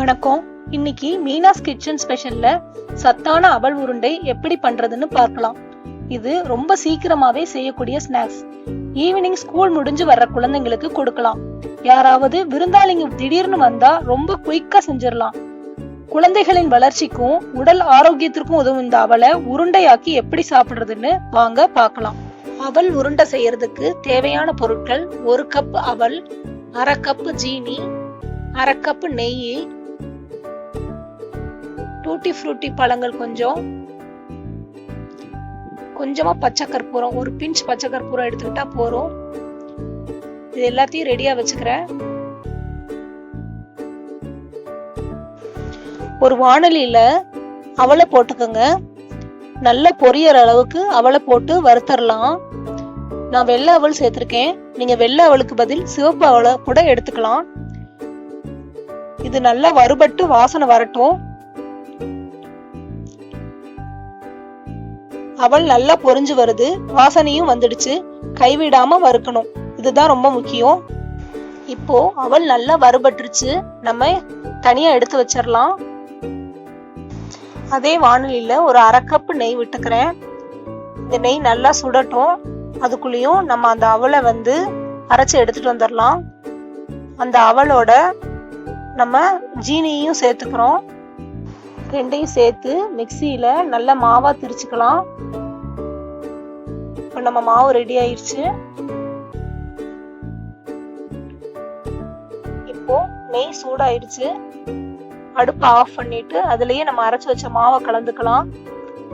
வணக்கம். இன்னைக்கு மீனாஸ் கிச்சன் ஸ்பெஷல்ல சத்தான அவல் உருண்டை எப்படி பண்றதுன்னு பார்க்கலாம். இது ரொம்ப சீக்கிரமாவே செய்யக்கூடிய ஸ்நாக்ஸ். ஈவினிங் ஸ்கூல் முடிஞ்சு வர்ற குழந்தைங்களுக்கு கொடுக்கலாம். யாராவது விருந்தாளிங்க திடீர்னு வந்தா ரொம்ப குயிக்கா செஞ்சிடலாம். குழந்தைகளின் வளர்ச்சிக்கும் உடல் ஆரோக்கியத்திற்கும் உதவும் இந்த அவலை உருண்டையாக்கி எப்படி சாப்பிடுறதுன்னு வாங்க பார்க்கலாம். அவல் உருண்டை செய்யறதுக்கு தேவையான பொருட்கள்: 1 கப் அவல், 1/2 கப் ஜீனி, 1/2 கப் நெய், டூட்டி ஃப்ரூட்டி பழங்கள் கொஞ்சமா பச்சை கற்பூரம், ஒரு பிஞ்ச் பச்சை கற்பூரம் எடுத்துக்கிட்டா போறோம். இது எல்லாத்தையும் ரெடியா வச்சுக்கிறேன். ஒரு வாணலியில அவலை போட்டுக்கோங்க. நல்லா பொரியற அளவுக்கு அவலை போட்டு வறுத்தரலாம். நான் வெள்ளை அவல் சேர்த்திருக்கேன். நீங்க வெள்ளை அவலுக்கு பதில் சிவப்பு அவலை கூட எடுத்துக்கலாம். இது நல்லா வறுபட்டு வாசனை வரட்டும். அவல் நல்லா பொரிஞ்சு வருது, வாசனையும் வந்துடுச்சு. கைவிடாம வறுக்கணும், இதுதான் ரொம்ப முக்கியம். இப்போ அவல் நல்லா வறுபட்டுருச்சு, நம்ம தனியா எடுத்து வச்சிடலாம். அதே வாணலியில ஒரு 1/2 கப் நெய் விட்டுக்கிறேன். இந்த நெய் நல்லா சுடட்டும். அதுக்குள்ளேயும் நம்ம அந்த அவலை அரைச்சு எடுத்துட்டு வந்துடலாம். அந்த அவலோட நம்ம ஜீனியையும் சேர்த்துக்கிறோம். ரெண்டையும் சேர்த்து மிக்சியில நல்லா மாவா திரிச்சுக்கலாம். இப்போ நம்ம மாவு ரெடி ஆயிடுச்சு. இப்போ நெய் சூடாயிடுச்சு. அடுப்பு ஆஃப் பண்ணிட்டு அதுலயே நம்ம அரைச்சு வச்ச மாவை கலந்துக்கலாம்.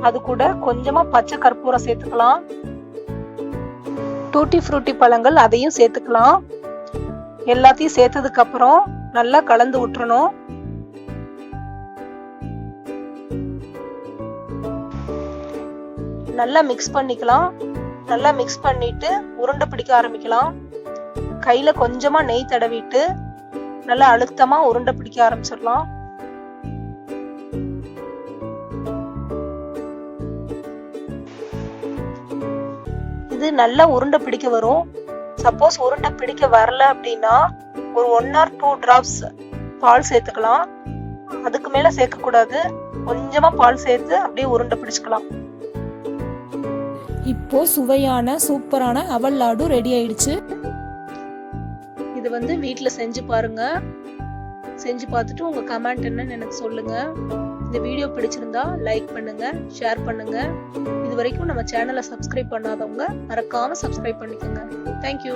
அது கூட கொஞ்சமா பச்சை கற்பூரம் சேர்த்துக்கலாம். டூட்டி ஃப்ரூட்டி பழங்கள் அதையும் சேர்த்துக்கலாம். எல்லாத்தையும் சேர்த்ததுக்கு அப்புறம் நல்லா கலந்து விட்டுறணும். நல்லா மிக்ஸ் பண்ணிக்கலாம். நல்லா மிக்ஸ் பண்ணிட்டு உருண்டை பிடிக்க ஆரம்பிக்கலாம். கையில கொஞ்சமா நெய் தடவிட்டு நல்லா அழுத்தமா உருண்டை பிடிக்க ஆரம்பிச்சிடலாம். இது நல்லா உருண்டை பிடிக்க வரும். சப்போஸ் உருண்டை பிடிக்க வரல அப்படின்னா ஒரு 1 or 2 drops பால் சேர்த்துக்கலாம். அதுக்கு மேல சேர்க்க கூடாது. கொஞ்சமா பால் சேர்த்து அப்படியே உருண்டை பிடிச்சுக்கலாம். இப்போ சுவையான சூப்பரான அவல் லாடு ரெடி ஆயிடுச்சு. இது வீட்ல செஞ்சு பாருங்க. செஞ்சு பார்த்துட்டு உங்க கமெண்ட் என்னன்னு எனக்கு சொல்லுங்க. இந்த வீடியோ பிடிச்சிருந்தா லைக் பண்ணுங்க, ஷேர் பண்ணுங்க. இது வரைக்கும் நம்ம சேனலை சப்ஸ்கிரைப் பண்ணாதவங்க மறக்காம சப்ஸ்கிரைப் பண்ணிக்கோங்க. தேங்க்யூ.